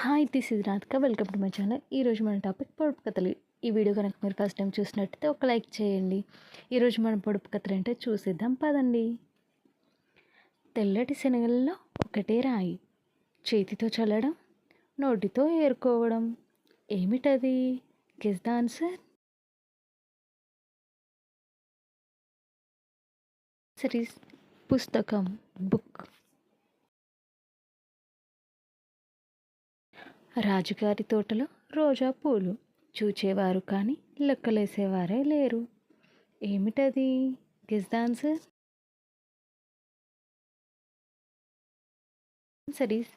Hi this is Radhika welcome to my channel. ఈరోజు మన topic పొడుపు కథలు. ఈ వీడియో కనుక మీరు ఫస్ట్ టైం చూసినట్టయితే ఒక లైక్ చేయండి. ఈరోజు మన పొడుపు కథలు అంటే చూసేద్దాం పదండి. తెల్లటి శనగలలో ఒకటే రాయి, చేతితో చల్లడం, నోటితో ఏరుకోవడం. ఏమిటది? Guess the answer. సరీస్ పుస్తకం, బుక్. రాజుగారి తోటలో రోజా పూలు, చూచేవారు కానీ లెక్కలేసేవారే లేరు. ఏమిటది? Guess the answer. సరీస్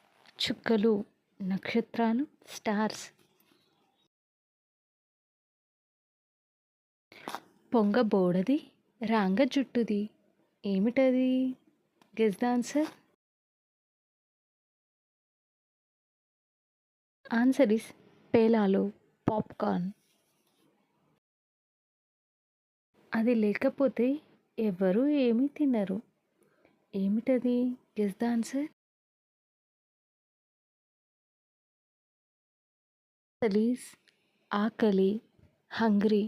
చుక్కలు, నక్షత్రాలు, స్టార్స్. పొంగ బోడది, రాంగ జుట్టుది. ఏమిటది? Guess the answer. Answer is పేలాలు, పాప్కార్న్. అది లేకపోతే ఎవరు ఏమీ తినరు. ఏమిటది? Guess the answer. సలీస్ ఆకలి, హంగ్రీ.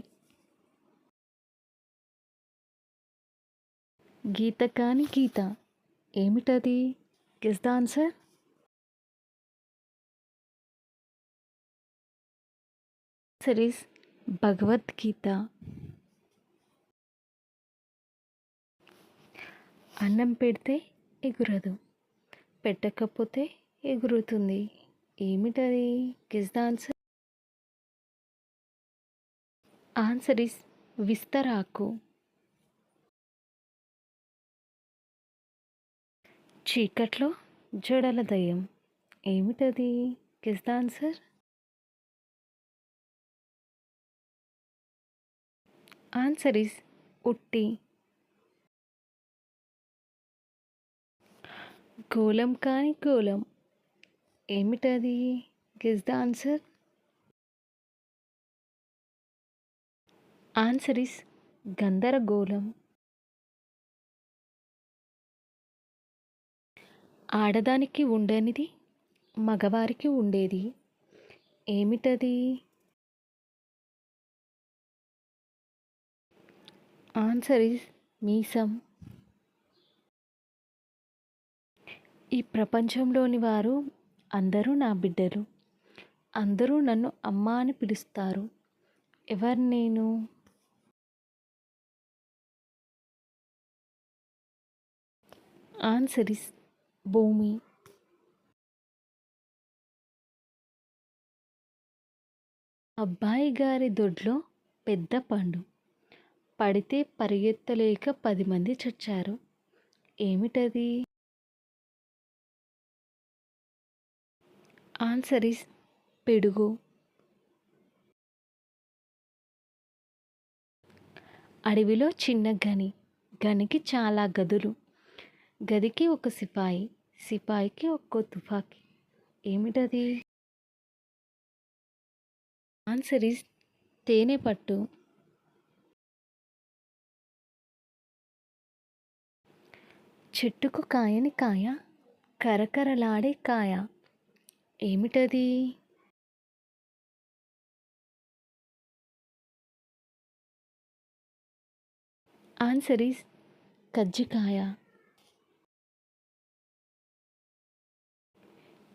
గీత కాని గీత. ఏమిటది? Guess the answer. సరీస్ భగవద్గీత. అన్నం పెడితే ఎగురదు, పెట్టకపోతే ఎగురుతుంది. ఏమిటది? Guess the answer. Answer is విస్తరాకు. చీకట్లో జడల దయ్యం. ఏమిటది? Guess the answer. Answer is ఉట్టి. గోళం కాని గోళం. ఏమిటది? Guess the answer. Answer is గందరగోళం. ఆడదానికి ఉండనిది మగవారికి ఉండేది. ఏమిటది? ఆన్సర్ ఇస్ మీసం. ఈ ప్రపంచంలోని వారు అందరూ నా బిడ్డలు, అందరూ నన్ను అమ్మ అని పిలుస్తారు. ఎవరు నేను? ఆన్సర్ ఇస్ భూమి. అబ్బాయి గారి దొడ్లో పెద్ద పండు, పడితే పరిగెత్తలేక 10 మంది చచ్చారు. ఏమిటది? ఆన్సర్ ఇస్ పిడుగు. అడవిలో చిన్న గని, గనికి చాలా గదులు, గదికి ఒక సిపాయి, సిపాయికి ఒక్కో తుపాకీ. ఏమిటది? ఆన్సర్ ఇస్ తేనె పట్టు. చెట్టుకు కాయని కాయ, కరకరలాడే కాయ. ఏమిటది? ఆన్సర్ ఈస్ కజ్జికాయ.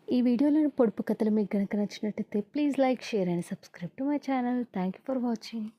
ఈ వీడియోలోని పొడుపు కథలు మీకు కనుక నచ్చినట్టయితే please like, share and subscribe to my channel. Thank you for watching.